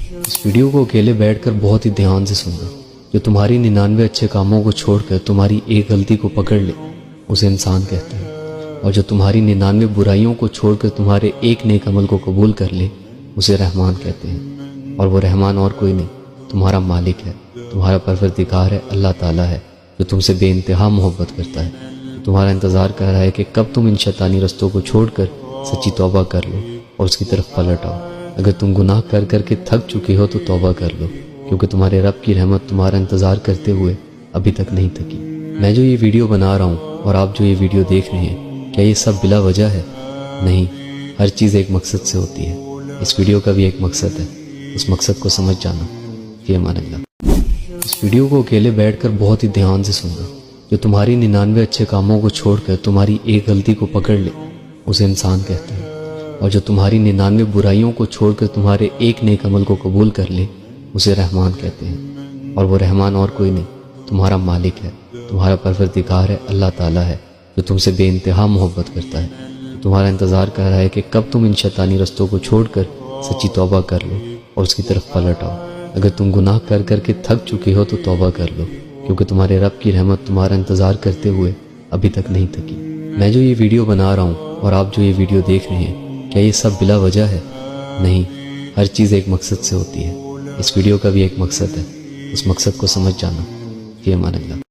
इस वीडियो को अकेले बैठकर बहुत ही ध्यान से सुनना। जो तुम्हारी 99 अच्छे कामों को छोड़कर तुम्हारी एक गलती को पकड़ ले उसे इंसान कहते हैं, और जो तुम्हारी 99 बुराइयों को छोड़कर तुम्हारे एक नेक अमल को कबूल कर ले उसे रहमान कहते हैं। और वो रहमान और कोई नहीं, तुम्हारा मालिक है, तुम्हारा परवरदिगार है, अल्लाह ताला है, जो तुमसे बेइंतहा मोहब्बत करता है, जो तुम्हारा इंतज़ार कर रहा है कि कब तुम इन शैतानी रस्तों को छोड़कर सच्ची तौबा कर लो और उसकी तरफ पलट आओ। अगर तुम गुनाह कर कर के थक चुके हो तो तौबा कर लो, क्योंकि तुम्हारे रब की रहमत तुम्हारा इंतज़ार करते हुए अभी तक नहीं थकी। मैं जो ये वीडियो बना रहा हूँ और आप जो ये वीडियो देख रहे हैं, क्या ये सब बिला वजह है? नहीं, हर चीज़ एक मकसद से होती है। इस वीडियो का भी एक मकसद है, उस मकसद को समझ जाना। ये मान अल्लाह। इस वीडियो को अकेले बैठकर बहुत ही ध्यान से सुनना। जो तुम्हारी 99 अच्छे कामों को छोड़कर तुम्हारी एक गलती को पकड़ ले उसे इंसान कहते हैं, और जो तुम्हारी 99 बुराइयों को छोड़कर तुम्हारे एक नेक अमल को कबूल कर ले उसे रहमान कहते हैं। और वो रहमान और कोई नहीं, तुम्हारा मालिक है, तुम्हारा परवरदिगार है, अल्लाह ताला है, जो तुमसे बेइंतहा मोहब्बत करता है, जो तुम्हारा इंतज़ार कर रहा है कि कब तुम इन शैतानी रस्तों को छोड़कर सच्ची तौबा कर लो और उसकी तरफ पलट आओ। अगर तुम गुनाह कर कर के थक चुके हो तो तौबा कर लो, क्योंकि तुम्हारे रब की रहमत तुम्हारा इंतज़ार करते हुए अभी तक नहीं थकी। मैं जो ये वीडियो बना रहा हूँ और आप जो ये वीडियो देख रहे हैं, क्या ये सब बिला वजह है? नहीं, हर चीज़ एक मकसद से होती है। इस वीडियो का भी एक मकसद है, उस मकसद को समझ जाना। ये मान अल्लाह।